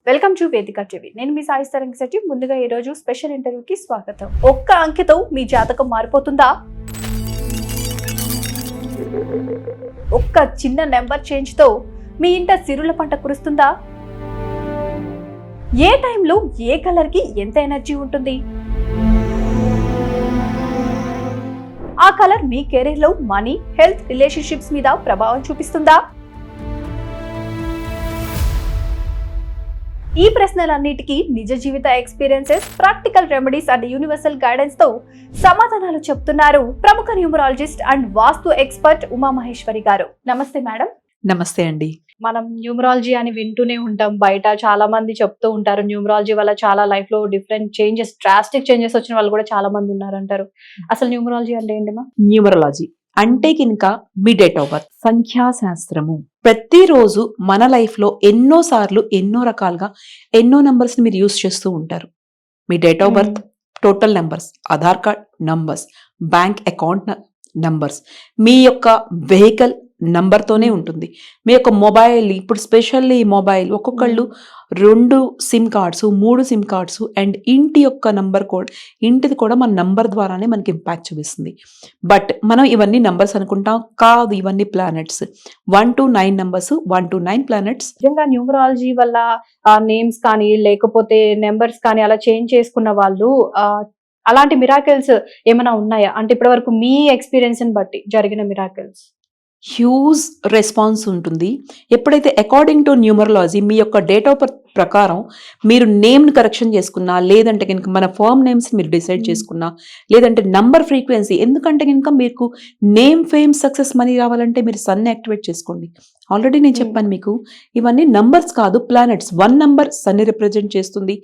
Welcome to వేదిక TV. నేను మీ సాయి తరంగి శెట్టి. ముందుగా ఈ రోజు స్పెషల్ ఇంటర్వ్యూకి స్వాగతం. ఒక్క అంకెతో మీ జాతకం మారిపోతుందా? ఒక్క చిన్న నెంబర్ చేంజ్ తో మీ ఇంట సిరుల పంట కురుస్తుందా? ఏ టైంలో ఏ కలర్ కి ఎంత ఎనర్జీ ఉంటుంది? ఆ కలర్ మీ కెరీర్ లో మనీ, హెల్త్, రిలేషన్షిప్స్ మీద ప్రభావం చూపిస్తుందా? ఈ ప్రశ్నలన్నిటికీ నిజ జీవిత experiences, practical remedies and universal guidance తో సమాధానాలు చెప్తున్నారు ప్రముఖ numerologist and vastu expert Uma Maheshwari గారు. నమస్తే మేడం. నమస్తే అండి. మనం న్యూమరాలజీ అని వింటూనే ఉంటాం, బయట చాలా మంది చెప్తూ ఉంటారు న్యూమరాలజీ వల్ల చాలా లైఫ్ లో డిఫరెంట్ చేంజెస్, డ్రాస్టిక్ చేంజెస్ వచ్చిన వాళ్ళు కూడా చాలా మంది ఉన్నారు అంటారు. అసలు న్యూమరాలజీ అంటే ఏంటి మా? న్యూమరాలజీ అంటే కింక మీ డేట్ ఆఫ్ బర్త్, సంఖ్యాశాస్త్రము. ప్రతిరోజు మన లైఫ్ లో ఎన్నో సార్లు ఎన్నో రకాలుగా ఎన్నో నంబర్స్ ని మీరు యూజ్ చేస్తూ ఉంటారు. మీ date of birth, total numbers, Aadhaar card numbers, bank account numbers, మీ యొక్క వెహికల్ నంబర్ తోనే ఉంటుంది. మీ యొక్క మొబైల్, ఇప్పుడు స్పెషల్లీ మొబైల్ ఒక్కొక్కళ్ళు 2 SIM cards, 3 SIM cards and ఇంటి యొక్క నంబర్ కోడ్, ఇంటిది కూడా మన నంబర్ ద్వారానే మనకి ఇంపాక్ట్ చూపిస్తుంది. బట్ మనం ఇవన్నీ నంబర్స్ అనుకుంటాం, కాదు, ఇవన్నీ planets. 1 to 9 numbers, 1 to 9 planets. నిజంగా న్యూమరాలజీ వల్ల నేమ్స్ కానీ లేకపోతే నెంబర్స్ కానీ అలా చేంజ్ చేసుకున్న వాళ్ళు అలాంటి మిరాకిల్స్ ఏమైనా ఉన్నాయా? అంటే ఇప్పటి వరకు మీ ఎక్స్పీరియన్స్ ని బట్టి జరిగిన మిరాకిల్స్. హ్యూజ్ రెస్పాన్స్ ఉంటుంది. ఎప్పుడైతే అకార్డింగ్ టు న్యూమరాలజీ మీ యొక్క డేట్ ఆఫ్ బర్త్ ప్రకారం మీరు నేమ్ని కరెక్షన్ చేసుకున్నా, లేదంటే కనుక మన ఫర్మ్ నేమ్స్ మీరు డిసైడ్ చేసుకున్నా, లేదంటే నంబర్ ఫ్రీక్వెన్సీ, ఎందుకంటే కనుక మీకు నేమ్, ఫేమ్, సక్సెస్, మనీ రావాలంటే మీరు సన్ని యాక్టివేట్ చేసుకోండి. ఆల్రెడీ నేను చెప్పాను మీకు, ఇవన్నీ నంబర్స్ కాదు, ప్లానెట్స్. 1 నంబర్ సన్ని రిప్రజెంట్ చేస్తుంది,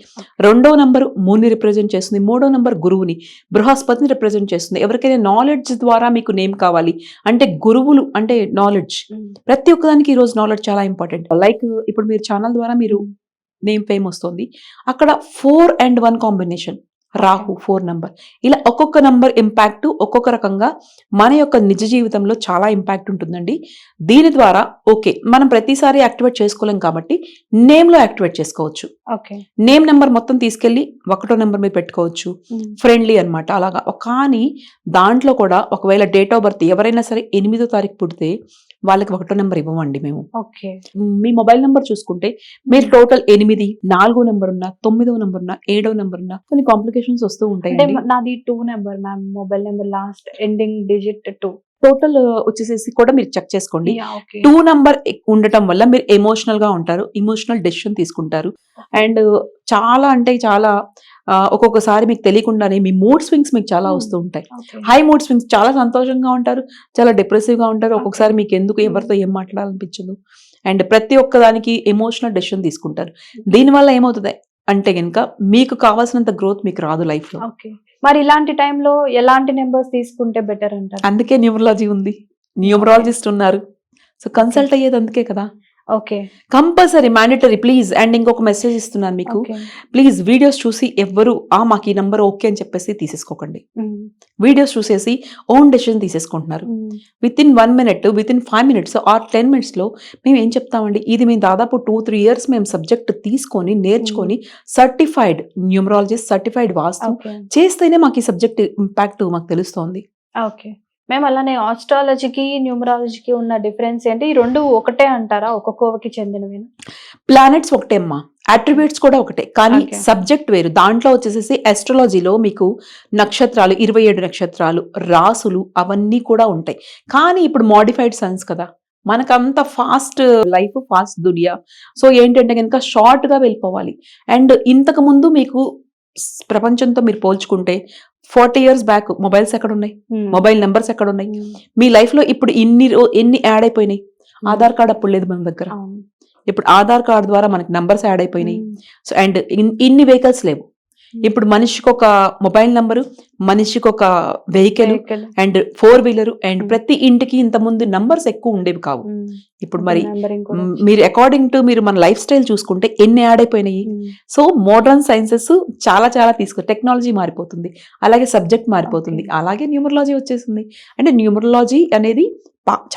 2వ నంబర్ మూన్ని రిప్రజెంట్ చేస్తుంది, 3వ నంబర్ గురువుని, బృహస్పతిని రిప్రజెంట్ చేస్తుంది. ఎవరికైనా నాలెడ్జ్ ద్వారా మీకు నేమ్ కావాలి అంటే గురువులు అంటే నాలెడ్జ్. ప్రతి ఒక్కదానికి ఈరోజు నాలెడ్జ్ చాలా ఇంపార్టెంట్. లైక్ ఇప్పుడు మీరు ఛానల్ ద్వారా మీరు నేమ్ ఫేమ్ వస్తుంది, అక్కడ 4 and 1 కాంబినేషన్, రాహు 4 నంబర్. ఇలా ఒక్కొక్క నంబర్ ఇంపాక్ట్ ఒక్కొక్క రకంగా మన యొక్క నిజ జీవితంలో చాలా ఇంపాక్ట్ ఉంటుందండి. దీని ద్వారా ఓకే మనం ప్రతిసారి యాక్టివేట్ చేసుకోలేం కాబట్టి నేమ్లో యాక్టివేట్ చేసుకోవచ్చు. నేమ్ నెంబర్ మొత్తం తీసుకెళ్ళి 1వ నెంబర్ మీద పెట్టుకోవచ్చు, ఫ్రెండ్లీ అనమాట. అలాగా. కానీ దాంట్లో కూడా ఒకవేళ డేట్ ఆఫ్ బర్త్ ఎవరైనా సరే 8వ తారీఖు పుడితే వాళ్ళకి 1వ నెంబర్ ఇవ్వమండి మేము. మీ మొబైల్ నెంబర్ చూసుకుంటే మీరు టోటల్ 8, 4వ నెంబర్ ఉన్నా, 9వ నెంబర్ ఉన్నా, 7వ నెంబర్ ఉన్నా కొన్ని కాంప్లికేషన్స్ వస్తూ ఉంటాయి. నాది 2 number ma'am, mobile number last ending digit 2. Total వచ్చేసేసి కూడా మీరు చెక్ చేసుకోండి. 2 నంబర్ ఉండటం వల్ల మీరు ఎమోషనల్ గా ఉంటారు, ఇమోషనల్ డెసిషన్ తీసుకుంటారు. అండ్ చాలా అంటే చాలా ఒక్కొక్కసారి మీకు తెలియకుండానే మీ మూడ్ స్వింగ్స్ మీకు చాలా వస్తూ ఉంటాయి. హై మూడ్ స్వింగ్స్, చాలా సంతోషంగా ఉంటారు, చాలా డిప్రెసివ్ గా ఉంటారు. ఒక్కొక్కసారి మీకు ఎందుకు ఎవరితో ఏం మాట్లాడాలనిపించదు. అండ్ ప్రతి ఒక్కదానికి ఎమోషనల్ డెసిషన్ తీసుకుంటారు. దీనివల్ల ఏమవుతుంది అంటే కనుక మీకు కావాల్సినంత గ్రోత్ మీకు రాదు లైఫ్ లో. మరి ఇలాంటి టైంలో ఎలాంటి నెంబర్స్ తీసుకుంటే బెటర్ అంటారు? అందుకే న్యూమరాలజీ ఉంది, న్యూమరాలజిస్ట్ ఉన్నారు. సో కన్సల్ట్ అయ్యేది అందుకే కదా. Compulsory mandatory please. అండ్ ఇంకొక మెసేజ్ ఇస్తున్నాను మీకు, ప్లీజ్ వీడియోస్ చూసి ఎవ్వరు మాకు ఈ నంబర్ ఓకే అని చెప్పేసి తీసేసుకోకండి. వీడియోస్ చూసేసి ఓన్ డెసిషన్ తీసేసుకుంటున్నారు. Within 1 minute, within 5 minutes or 10 minutes లో మేము ఏం చెప్తామండి, ఇది మేము దాదాపు 2-3 years మేము సబ్జెక్ట్ తీసుకొని నేర్చుకొని సర్టిఫైడ్ న్యూమరాలజిస్ట్, సర్టిఫైడ్ వాస్తు చేస్తేనే మాకు ఈ సబ్జెక్ట్ ఇంపాక్ట్ మాకు తెలుస్తోంది. మేము అలానే ఆస్ట్రాలజీకి న్యూమరాలజీకి ఉన్న డిఫరెన్స్ ఏంటి? ఈ 2 ఒకటే అంటారా? ఒక్కొక్కకి చెందినవేనా? ప్లానెట్స్ ఒకటే అమ్మా, అట్రిబ్యూట్స్ కూడా ఒకటే, కానీ సబ్జెక్ట్ వేరు. దాంట్లో వచ్చేసేసి ఆస్ట్రాలజీలో మీకు నక్షత్రాలు, 27 నక్షత్రాలు, రాసులు అవన్నీ కూడా ఉంటాయి. కానీ ఇప్పుడు మోడిఫైడ్ సన్స్ కదా, మనకంత ఫాస్ట్ లైఫ్, ఫాస్ట్ దునియా. సో ఏంటంటే కనుక షార్ట్ గా వెళ్ళిపోవాలి. అండ్ ఇంతకు ముందు మీకు ప్రపంచంతో మీరు పోల్చుకుంటే 40 years బ్యాక్ మొబైల్స్ ఎక్కడ ఉన్నాయి, మొబైల్ నెంబర్స్ ఎక్కడ ఉన్నాయి మీ లైఫ్ లో? ఇప్పుడు ఎన్ని యాడ్ అయిపోయినాయి. ఆధార్ కార్డ్ అప్పుడు లేదు మన దగ్గర, ఇప్పుడు ఆధార్ కార్డ్ ద్వారా మనకి నంబర్స్ యాడ్ అయిపోయినాయి. సో అండ్ ఇన్ని వెహికల్స్ లేవు. ఇప్పుడు మనిషికి ఒక మొబైల్ నంబరు, మనిషికి ఒక వెహికల్ అండ్ 4-wheeler, అండ్ ప్రతి ఇంటికి ఇంత ముందు నంబర్స్ ఎక్కువ ఉండేవి కావు. ఇప్పుడు మరి మీరు అకార్డింగ్ టు మీరు మన లైఫ్ స్టైల్ చూసుకుంటే ఎన్ని యాడ్ అయిపోయినాయి. సో మోడర్న్ సైన్సెస్ చాలా చాలా టెక్నాలజీ మారిపోతుంది, అలాగే సబ్జెక్ట్ మారిపోతుంది, అలాగే న్యూమరాలజీ వచ్చేసింది. అంటే న్యూమరాలజీ అనేది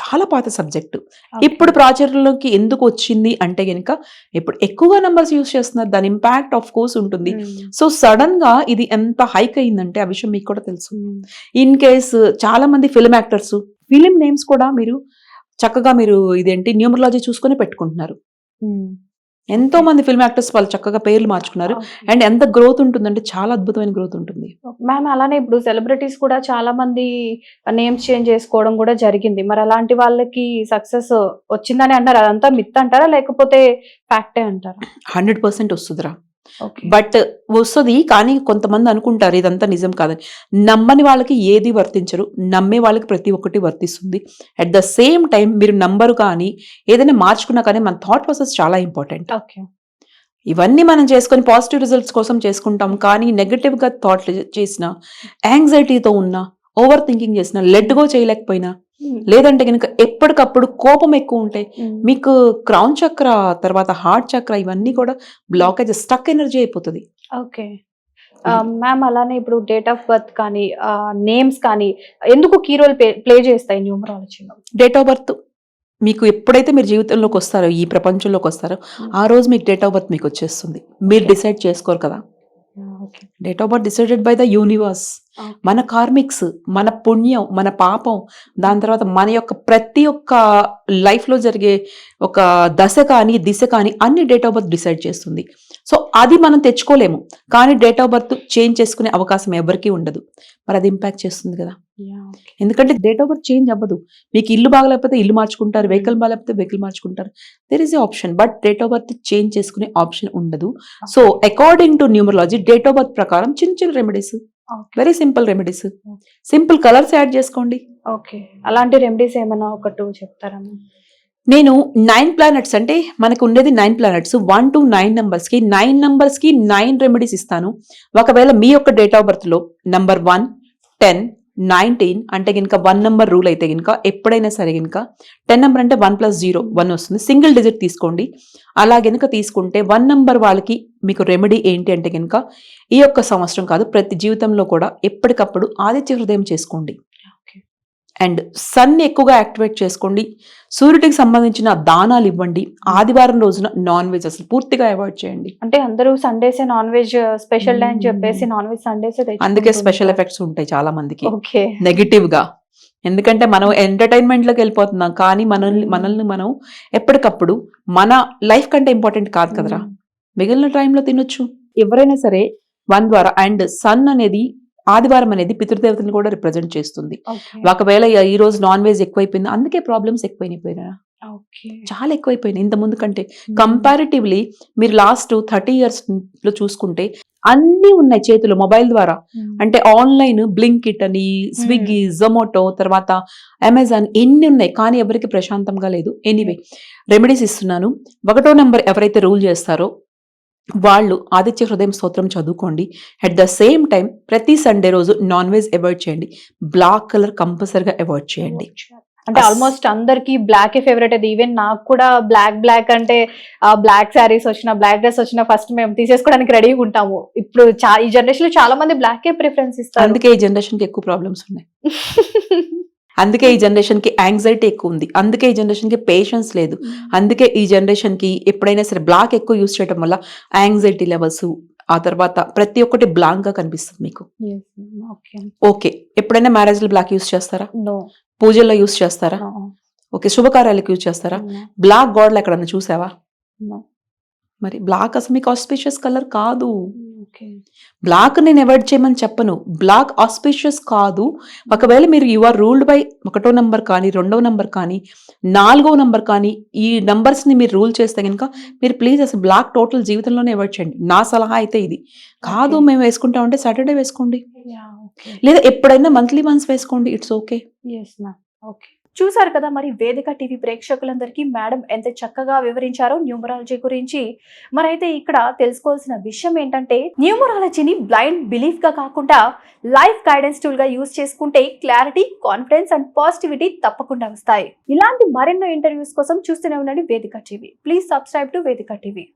చాలా పాత సబ్జెక్టు. ఇప్పుడు ప్రాచుర్యంలోకి ఎందుకు వచ్చింది అంటే గనుక ఇప్పుడు ఎక్కువగా నంబర్స్ యూజ్ చేస్తున్నారు. దాని ఇంపాక్ట్ ఆఫ్ కోర్స్ ఉంటుంది. సో సడన్ గా ఇది ఎంత హైక్ అయిందంటే ఆ విషయం మీకు కూడా తెలుసు. ఇన్ కేస్ చాలా మంది ఫిల్మ్ యాక్టర్స్ ఫిలిం నేమ్స్ కూడా మీరు చక్కగా మీరు ఇదేంటి న్యూమరాలజీ చూసుకొని పెట్టుకుంటున్నారు. ఎంతో మంది ఫిల్మ్ యాక్టర్స్ వాళ్ళు చక్కగా పేర్లు మార్చుకున్నారు. అండ్ ఎంత గ్రోత్ ఉంటుందంటే చాలా అద్భుతమైన గ్రోత్ ఉంటుంది. మ్యామ్ అలానే ఇప్పుడు సెలబ్రిటీస్ కూడా చాలా మంది నేమ్స్ చేంజ్ చేసుకోవడం కూడా జరిగింది. మరి అలాంటి వాళ్ళకి సక్సెస్ వచ్చిందని అంటారు. అదంతా మిత్ అంటారా లేకపోతే ఫ్యాక్టే అంటారా? 100% వస్తుందిరా. బట్ వస్తుంది, కానీ కొంతమంది అనుకుంటారు ఇదంతా నిజం కాదని. నమ్మని వాళ్ళకి ఏది వర్తించరు, నమ్మే వాళ్ళకి ప్రతి ఒక్కటి వర్తిస్తుంది. అట్ ద సేమ్ టైం మీరు నంబరు కానీ ఏదైనా మార్చుకున్నా కానీ మన థాట్ ప్రాసెస్ చాలా ఇంపార్టెంట్. ఇవన్నీ మనం చేసుకొని పాజిటివ్ రిజల్ట్స్ కోసం చేసుకుంటాం, కానీ నెగటివ్గా థాట్ చేసిన, యాంగ్జైటీతో ఉన్నా, ఓవర్ థింకింగ్ చేసిన, లెట్ గో చేయలేకపోయినా, లేదంటే కనుక ఎప్పటికప్పుడు కోపం ఎక్కువ ఉంటే మీకు క్రౌన్ చక్ర తర్వాత హార్ట్ చక్ర ఇవన్నీ కూడా బ్లాకేజ్, స్టక్ ఎనర్జీ అయిపోతుంది. ఓకే మ్యామ్, అలానే ఇప్పుడు డేట్ ఆఫ్ బర్త్ కానీ నేమ్స్ కానీ ఎందుకు కీ రోల్ ప్లే చేస్తాయి న్యూమరాలజీలో? డేట్ ఆఫ్ బర్త్ మీకు ఎప్పుడైతే మీరు జీవితంలోకి వస్తారో, ఈ ప్రపంచంలోకి వస్తారో, ఆ రోజు మీకు డేట్ ఆఫ్ బర్త్ మీకు వచ్చేస్తుంది. మీరు డిసైడ్ చేసుకోరు కదా. Date of birth decided by the universe. మన కార్మిక్స్, మన పుణ్యం, మన పాపం, దాని తర్వాత మన యొక్క ప్రతి ఒక్క లైఫ్లో జరిగే ఒక దశ కానీ దిశ కానీ అన్ని డేట్ ఆఫ్ బర్త్ డిసైడ్ చేస్తుంది. సో అది మనం తెచ్చుకోలేము, కానీ డేట్ ఆఫ్ బర్త్ చేంజ్ చేసుకునే అవకాశం ఎవరికీ ఉండదు. మరి అది ఇంపాక్ట్ చేస్తుంది కదా. ఎందుకంటే డేట్ ఆఫ్ బర్త్ చేంజ్ అవ్వదు. మీకు ఇల్లు బాగలేకపోతే ఇల్లు మార్చుకుంటారు, వెహికల్ బాగలేకపోతే వెహికల్ మార్చుకుంటారు. There is a option, but date of birth change చేసుకునే ఆప్షన్ ఉండదు. So according to numerology date of birth ప్రకారం చిన్న చిన్న remedies, very simple remedies, simple colours add చేసుకోండి. ఓకే, అలాంటి రెమెడీస్ ఏమైనా ఒక 2 చెప్తారా? నేను 9 ప్లానెట్స్ అంటే మనకు ఉండేది 9 ప్లానెట్స్, 1 to 9 నంబర్స్కి 9 నంబర్స్కి 9 రెమెడీస్ ఇస్తాను. ఒకవేళ మీ యొక్క డేట్ ఆఫ్ బర్త్లో నంబర్ 1, 10, 19 అంటే కనుక 1 నెంబర్ రూల్ అయితే కనుక ఎప్పుడైనా సరే కనుక 10 నెంబర్ అంటే 1 + 0 1 వస్తుంది. సింగిల్ డిజిట్ తీసుకోండి. అలా కనుక తీసుకుంటే 1 నెంబర్ వాళ్ళకి మీకు రెమెడీ ఏంటి అంటే కనుక ఈ యొక్క సంవత్సరం కాదు, ప్రతి జీవితంలో కూడా ఎప్పటికప్పుడు ఆదిత్య హృదయం చేసుకోండి. అండ్ సన్ ఎక్కువగా యాక్టివేట్ చేసుకోండి. సూర్యుడికి సంబంధించిన దానాలు ఇవ్వండి. ఆదివారం రోజున నాన్ వెజ్ అసలు పూర్తిగా అవాయిడ్ చేయండి. అంటే అందరూ సండేసే నాన్ వెజ్ స్పెషల్ డే అని చెప్పేసి నాన్ వెజ్ సండేసే, అందుకే స్పెషల్ ఎఫెక్ట్స్ ఉంటాయి చాలా మందికి నెగిటివ్ గా. ఎందుకంటే మనం ఎంటర్టైన్మెంట్ లోకి వెళ్ళిపోతున్నాం, కానీ మనల్ని మనం ఎప్పటికప్పుడు మన లైఫ్ కంటే ఇంపార్టెంట్ కాదు కదరా. మిగిలిన టైంలో తినొచ్చు ఎవరైనా సరే 1 ద్వారా. అండ్ సన్ అనేది ఆదివారం అనేది పితృదేవతలను కూడా రిప్రజెంట్ చేస్తుంది. ఒకవేళ ఈ రోజు నాన్ వెజ్ ఎక్కువైపోయింది, అందుకే ప్రాబ్లమ్స్ ఎక్కువైపోయినా, చాలా ఎక్కువైపోయినాయి ఇంత ముందు కంటే. కంపారిటివ్లీ మీరు లాస్ట్ 30 years లో చూసుకుంటే అన్ని ఉన్నాయి చేతులు మొబైల్ ద్వారా. అంటే ఆన్లైన్ బ్లింకిట్ అని, స్విగ్గీ, జొమాటో, తర్వాత అమెజాన్, ఎన్ని ఉన్నాయి, కానీ ఎవరికి ప్రశాంతంగా లేదు. ఎనీవే రెమెడీస్ ఇస్తున్నాను. 1వ నెంబర్ ఎవరైతే రూల్ చేస్తారో వాళ్ళు ఆదిత్య హృదయం స్తోత్రం చదువుకోండి. అట్ ద సేమ్ టైం ప్రతి సండే రోజు నాన్ వెజ్ అవాయిడ్ చేయండి. బ్లాక్ కలర్ కంపల్సరీగా అవాయిడ్ చేయండి. అంటే ఆల్మోస్ట్ అందరికి బ్లాక్ ఫేవరెట్. అది ఈవెన్ నాకు కూడా బ్లాక్ అంటే బ్లాక్ శారీస్ వచ్చిన, బ్లాక్ డ్రెస్ వచ్చిన ఫస్ట్ మేము తీసేసుకోవడానికి రెడీగా ఉంటాము. ఇప్పుడు ఈ జనరేషన్ లో చాలా మంది బ్లాక్ ప్రిఫరెన్స్ ఇస్తారు. అందుకే ఈ జనరేషన్ కి ఎక్కువ ప్రాబ్లమ్స్ ఉన్నాయి. అందుకే ఈ జనరేషన్ కి యాంగ్జైటీ ఎక్కువ ఉంది. అందుకే ఈ జనరేషన్ కి పేషెన్స్ లేదు. అందుకే ఈ జనరేషన్ కి ఎప్పుడైనా సరే బ్లాక్ ఎక్కువ యూస్ చేయడం వల్ల యాంగ్జైటీ లెవెల్స్, ఆ తర్వాత ప్రతి ఒక్కటి బ్లాంక్ గా కనిపిస్తుంది మీకు. ఓకే, ఎప్పుడైనా మ్యారేజ్ లో బ్లాక్ యూస్ చేస్తారా? పూజల్లో యూస్ చేస్తారా? ఓకే, శుభకార్యాలకు యూస్ చేస్తారా? బ్లాక్ గోడలు ఎక్కడన్నా చూసావా? మరి బ్లాక్ అసలు మీకు ఆస్పిషియస్ కలర్ కాదు. బ్లాక్ నేను అవాయిడ్ చేయమని చెప్పను, బ్లాక్ ఆస్పిషియస్ కాదు. ఒకవేళ మీరు యు ఆర్ రూల్డ్ బై 1వ నెంబర్ కానీ, 2వ నెంబర్ కానీ, 4వ నెంబర్ కానీ, ఈ నంబర్స్ ని మీరు రూల్ చేస్తే కనుక మీరు ప్లీజ్ అసలు బ్లాక్ టోటల్ జీవితంలోనే అవాయిడ్ చేయండి. నా సలహా అయితే ఇది. కాదు మేము వేసుకుంటామంటే సాటర్డే వేసుకోండి, లేదా ఎప్పుడైనా మంత్లీ వన్స్ వేసుకోండి. It's okay. చూసారు కదా, మరి వేదిక టీవీ ప్రేక్షకులందరికీ మేడం ఎంత చక్కగా వివరించారో న్యూమరాలజీ గురించి. మరైతే ఇక్కడ తెలుసుకోవాల్సిన విషయం ఏంటంటే, న్యూమరాలజీని బ్లైండ్ బిలీఫ్ గా కాకుండా లైఫ్ గైడెన్స్ టూల్ గా యూజ్ చేసుకుంటే క్లారిటీ, కాన్ఫిడెన్స్ అండ్ పాజిటివిటీ తప్పకుండా వస్తాయి. ఇలాంటి మరెన్నో ఇంటర్వ్యూస్ కోసం చూస్తూనే ఉండండి వేదిక టీవీ. ప్లీజ్ సబ్స్క్రైబ్ టు వేదిక టీవీ.